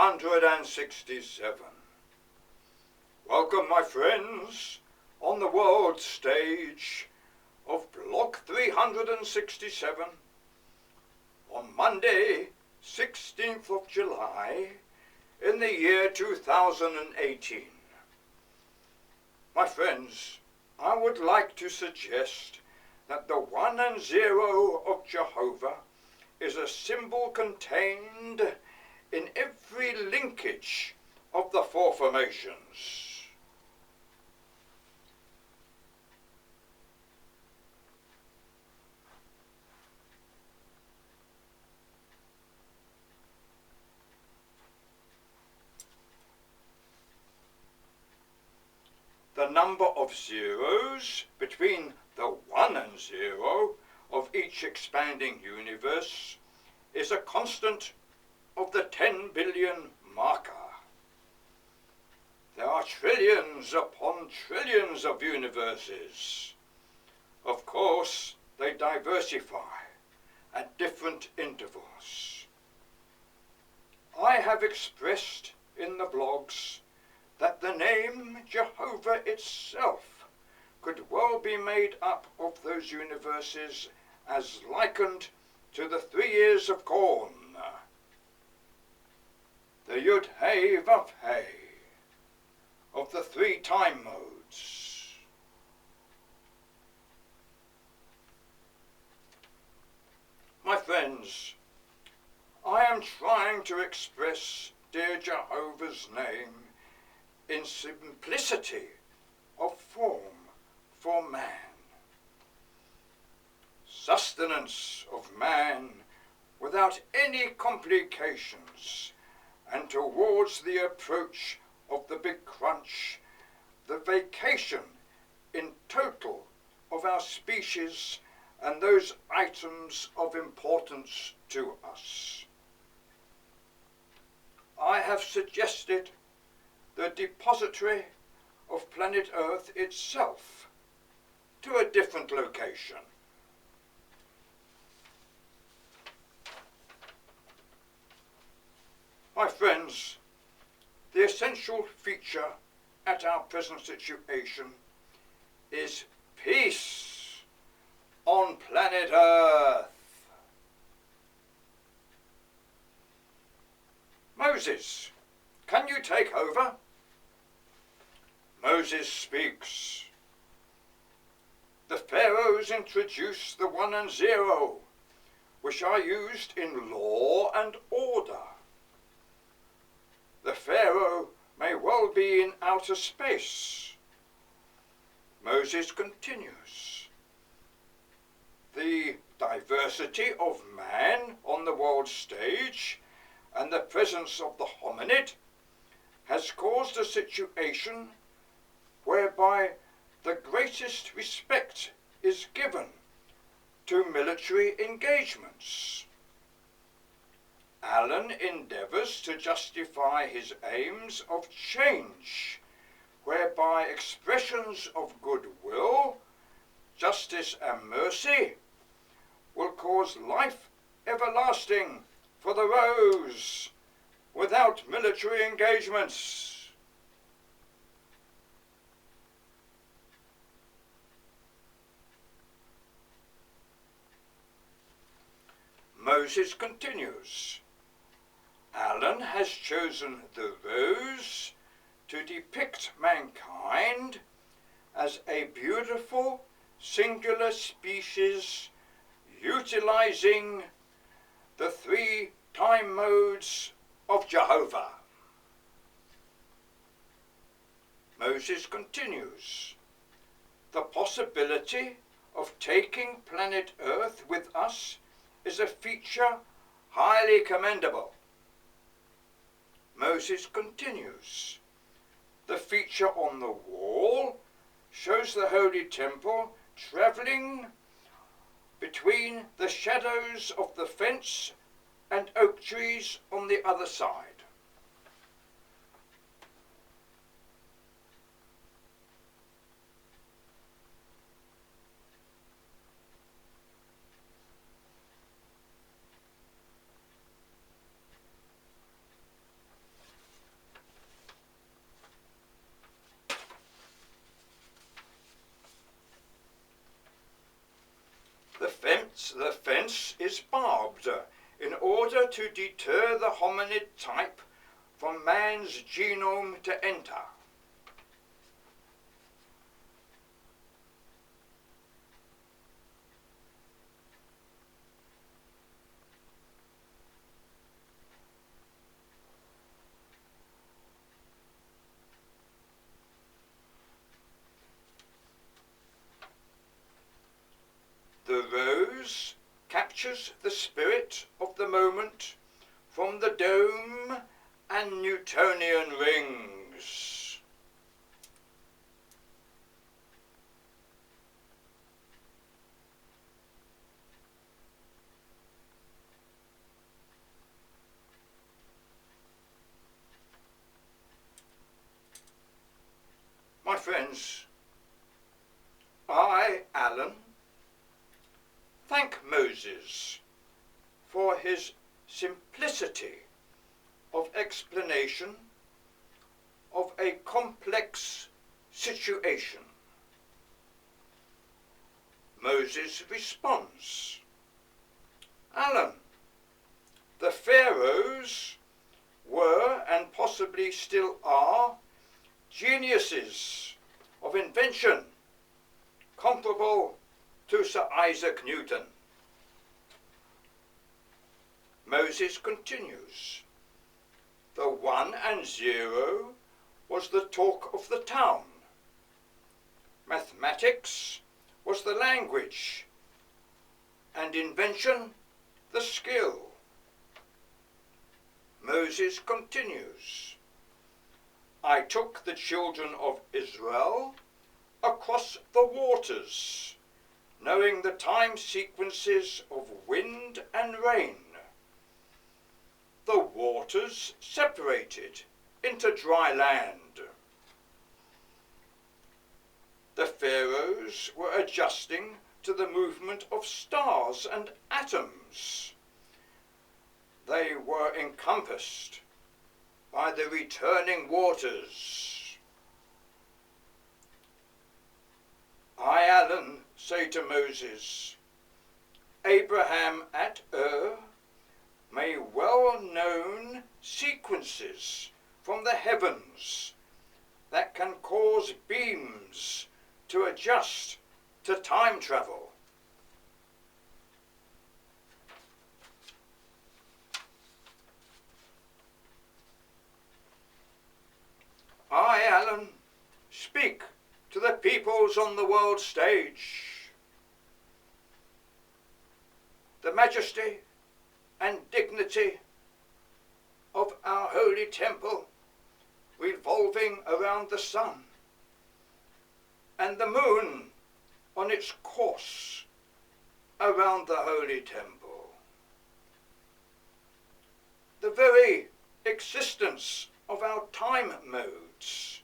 367. Welcome, my friends, on the world stage of Block 367 on Monday, 16th of July, in the year 2018. My friends, I would like to suggest that the 1 and 0 of Jehovah is a symbol contained in every linkage of the four formations. The number of zeros between the 1 and 0 of each expanding universe is a constant of the 10 billion marker. There are trillions upon trillions of universes. Of course, they diversify at different intervals. I have expressed in the blogs that the name Jehovah itself could well be made up of those universes as likened to the 3 ears of corn, the Yud Hey Vav Hey of the 3 time modes. My friends, I am trying to express dear Jehovah's name in simplicity of form for man. Sustenance of man without any complications, and towards the approach of the big crunch, the vacation in total of our species and those items of importance to us. I have suggested the depository of planet Earth itself to a different location. My friends, the essential feature at our present situation is peace on planet Earth. Moses, can you take over? Moses speaks. The pharaohs introduce the 1 and 0, which are used in law and order. The pharaoh may well be in outer space. Moses continues. The diversity of man on the world stage and the presence of the hominid has caused a situation whereby the greatest respect is given to military engagements. Allen endeavours to justify his aims of change, whereby expressions of goodwill, justice and mercy will cause life everlasting for the rose without military engagements. Moses continues. Allen has chosen the rose to depict mankind as a beautiful singular species utilizing the 3 time modes of Jehovah. Moses continues. The possibility of taking planet Earth with us is a feature highly commendable. Moses continues. The feature on the wall shows the Holy Temple travelling between the shadows of the fence and oak trees on the other side. the fence is barbed in order to deter the hominid type from man's genome to enter. The rose captures the spirit of the moment from the dome and Newtonian rings. My friends, I, Alan, thank Moses for his simplicity of explanation of a complex situation. Moses responds, Alan, the pharaohs were and possibly still are geniuses of invention comparable to Sir Isaac Newton. Moses continues, the 1 and 0 was the talk of the town. Mathematics was the language, and invention the skill. Moses continues, I took the children of Israel across the waters, knowing the time sequences of wind and rain. The waters separated into dry land. The pharaohs were adjusting to the movement of stars and atoms. They were encompassed by the returning waters. I, Alan, say to Moses, Abraham at may well-known sequences from the heavens that can cause beams to adjust to time travel. I, Alan, speak to the peoples on the world stage. The majesty and dignity of our holy temple revolving around the sun, and the moon on its course around the holy temple. The very existence of our time modes,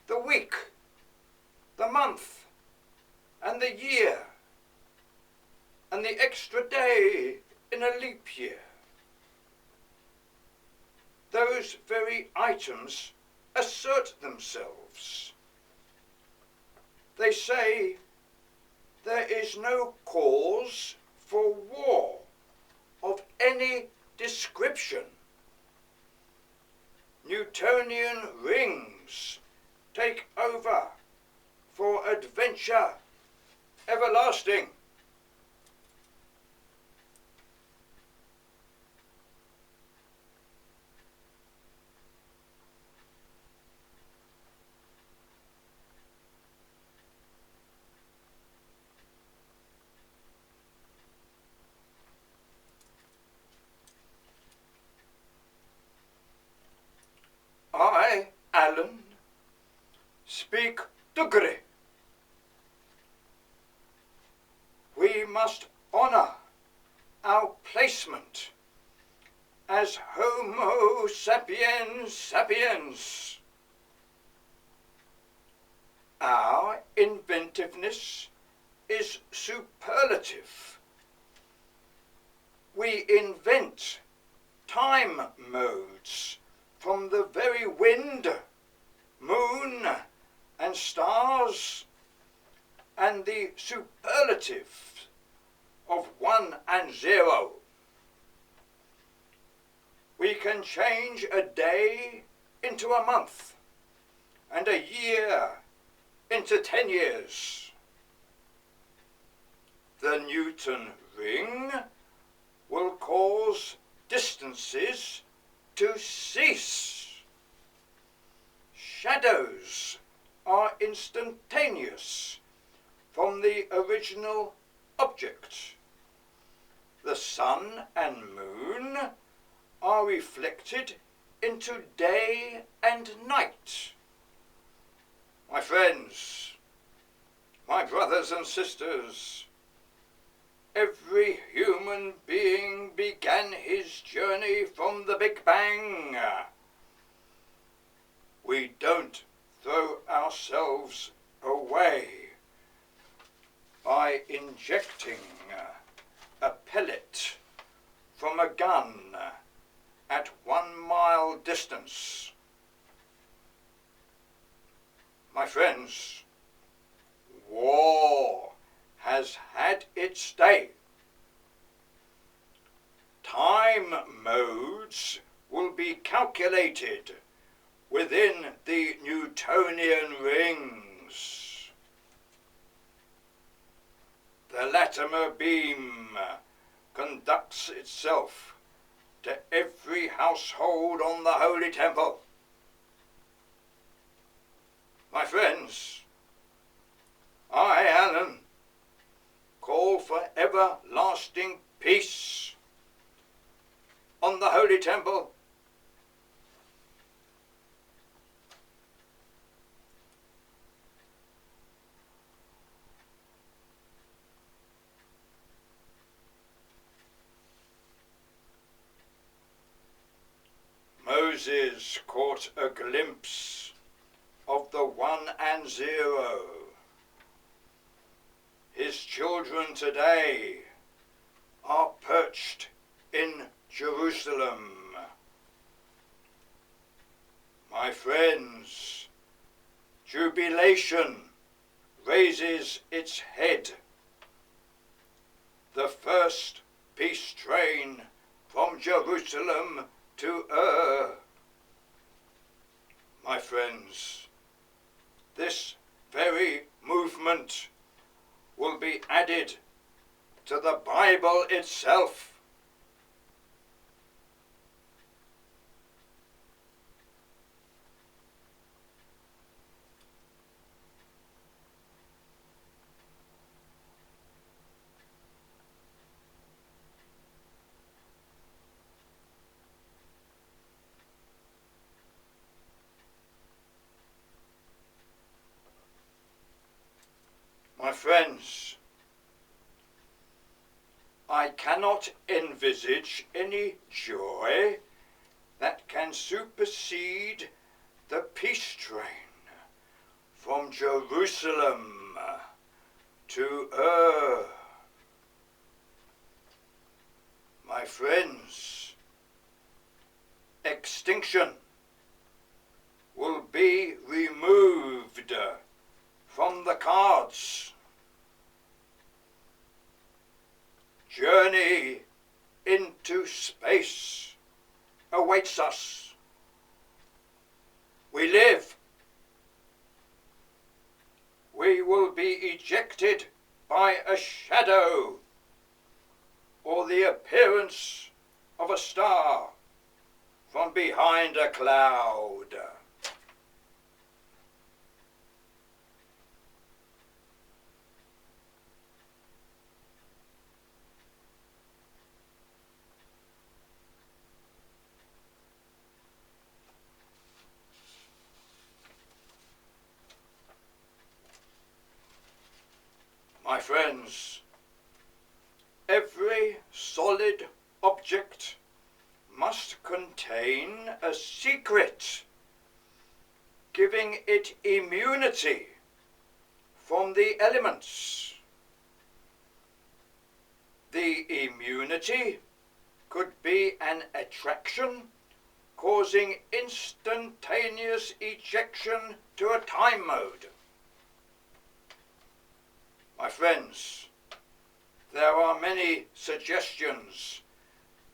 the week, the month, and the year, and the extra day in a leap year. Those very items assert themselves. They say there is no cause for war of any description. Newtonian rings take over for adventure everlasting. I, Alan, speak Dugri. We must honour our placement as Homo sapiens sapiens. Our inventiveness is superlative. We invent time modes from the very wind, moon, and stars, and the superlative of 1 and 0. We can change a day into a month, and a year into 10 years. The Newton ring will cause distances to cease. Shadows are instantaneous from the original object. The sun and moon are reflected into day and night. My friends, my brothers and sisters, every human being began his journey from the Big Bang. We don't throw ourselves away by injecting a pellet from a gun at 1 mile distance. My friends, war has had its day. Time modes will be calculated within the Newtonian rings. The Latimer beam conducts itself to every household on the Holy Temple. My friends, I, Alan, call for everlasting peace on the Holy Temple. Moses caught a glimpse of the 1 and 0. His children today are perched in Jerusalem. My friends, jubilation raises its head. The first peace train from Jerusalem to my friends, this very movement will be added to the Bible itself. My friends, I cannot envisage any joy that can supersede the peace train from Jerusalem to my friends, extinction will be removed from the cards. Journey into space awaits us. We live. We will be ejected by a shadow or the appearance of a star from behind a cloud. My friends, every solid object must contain a secret, giving it immunity from the elements. The immunity could be an attraction causing instantaneous ejection to a time mode. My friends, There are many suggestions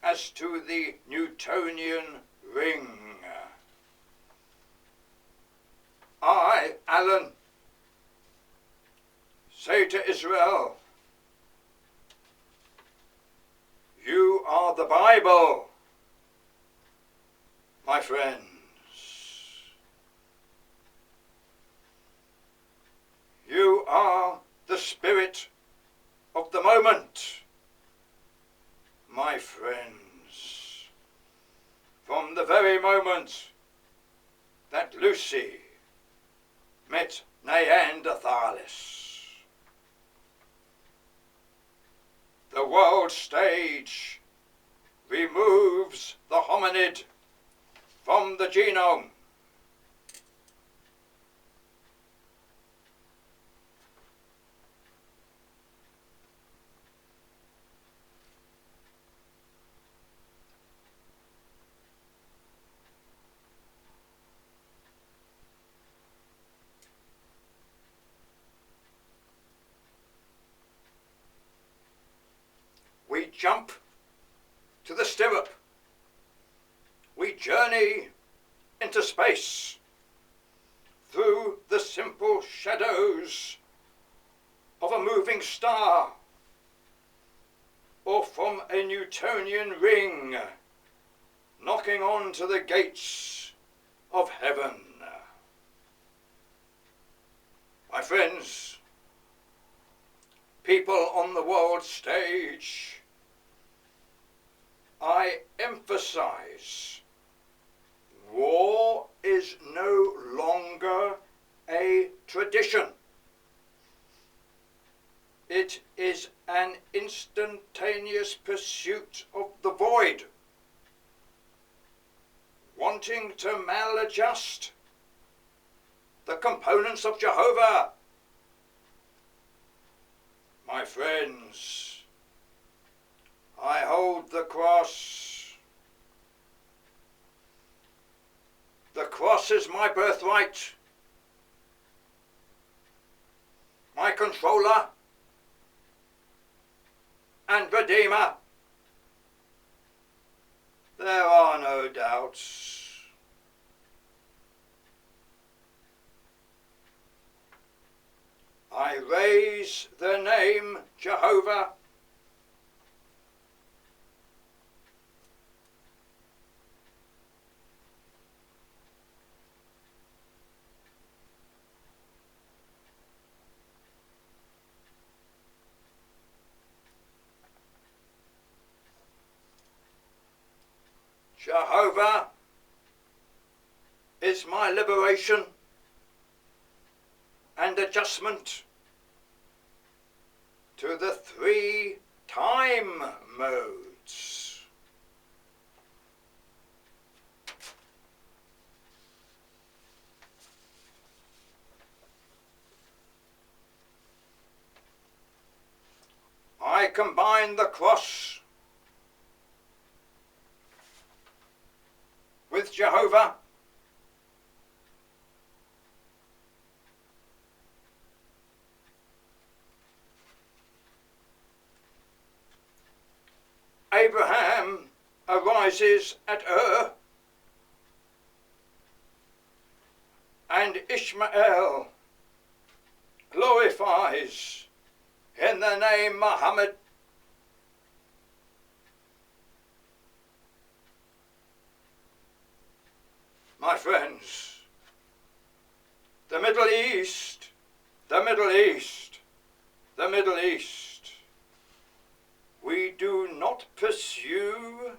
as to the Newtonian ring. I, Alan, say to Israel, you are the Bible, my friends. You are the spirit of the moment, my friends. From the very moment that Lucy met Neanderthalis, the world stage removes the hominid from the genome. We jump to the stirrup. We journey into space through the simple shadows of a moving star, or from a Newtonian ring knocking on to the gates of heaven. My friends, people on the world stage, I emphasize, war is no longer a tradition. It is an instantaneous pursuit of the void, wanting to maladjust the components of Jehovah. My friends, I hold the cross. The cross is my birthright, my controller and redeemer. There are no doubts. I raise the name Jehovah. Jehovah is my liberation and adjustment to the 3 time modes. I combine the cross with Jehovah. Abraham arises at Ur, and Ishmael glorifies in the name Muhammad. My friends, the Middle East, the Middle East, the Middle East, we do not pursue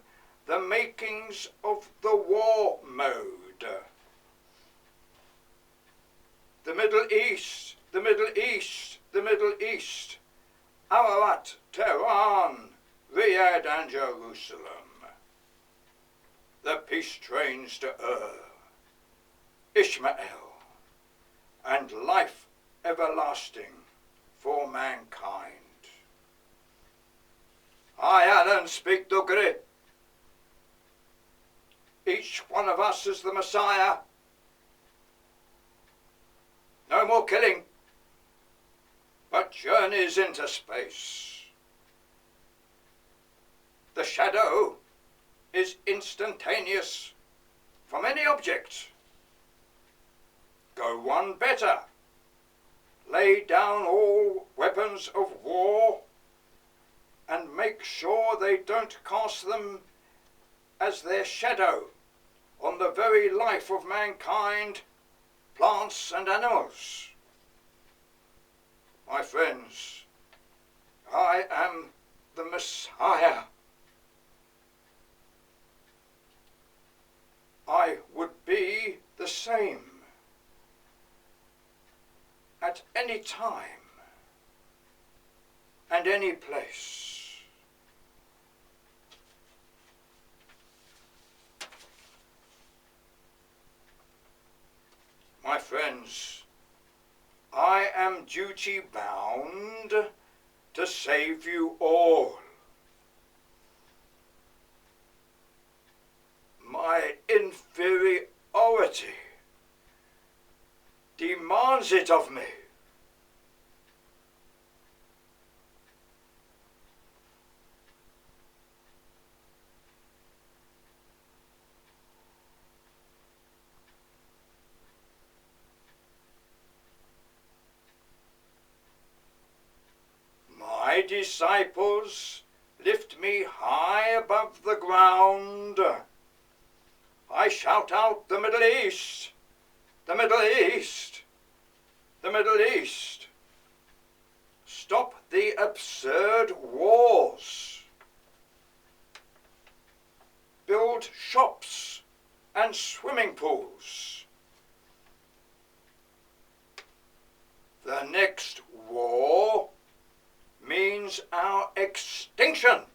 the makings of the war mode. The Middle East, the Middle East, the Middle East, Ararat, Tehran, Riyadh and Jerusalem. The peace trains to Ur, Ishmael, and life everlasting for mankind. I, Alan, speak Dugri. Each one of us is the Messiah. No more killing, but journeys into space. The shadow is instantaneous from any object. Go one better. Lay down all weapons of war and make sure they don't cast them as their shadow on the very life of mankind, plants and animals. My friends, I am the Messiah. I would be the same at any time and any place. My friends, I am duty bound to save you all. My inferiority demands it of me. My disciples lift me high above the ground. I shout out, the Middle East, the Middle East, the Middle East. Stop the absurd wars. Build shops and swimming pools. The next war means our extinction.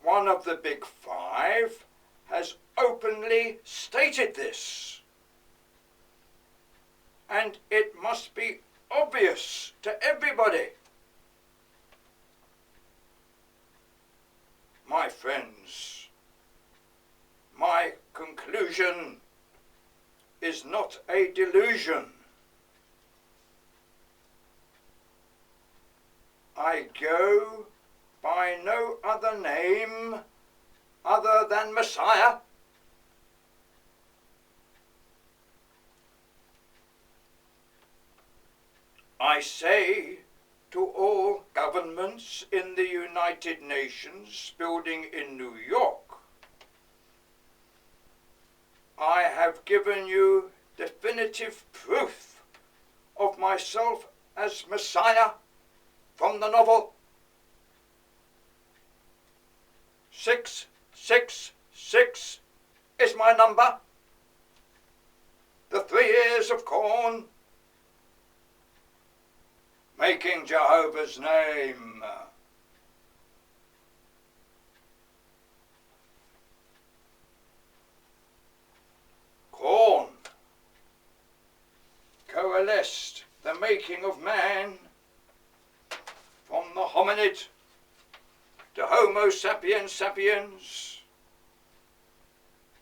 One of the big five has openly stated this, and it must be obvious to everybody. My friends, my conclusion is not a delusion. I go by no other name other than Messiah. I say to all governments in the United Nations building in New York, I have given you definitive proof of myself as Messiah from the novel. 666 is my number. The 3 ears of corn. Making Jehovah's name. Corn. Coalesced the making of man from the hominid to Homo sapiens sapiens.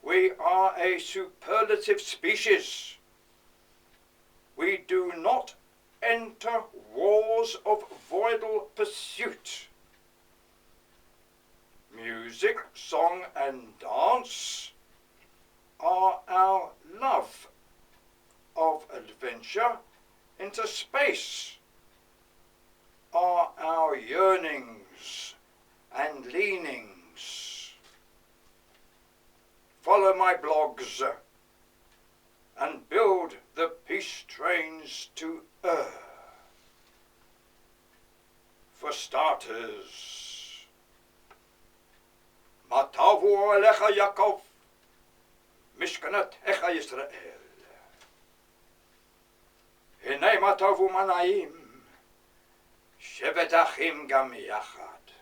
We are a superlative species. We do not enter wars of voidal pursuit. Music, song and dance are our love of adventure into space, are our yearnings and leanings. Follow my blogs and build the peace trains to Earth. For starters, Matavu Alecha Yaakov, Mishkanat Echa Yisrael. Hinei Matavu Manaim, Shevet Achim Gam Yachad.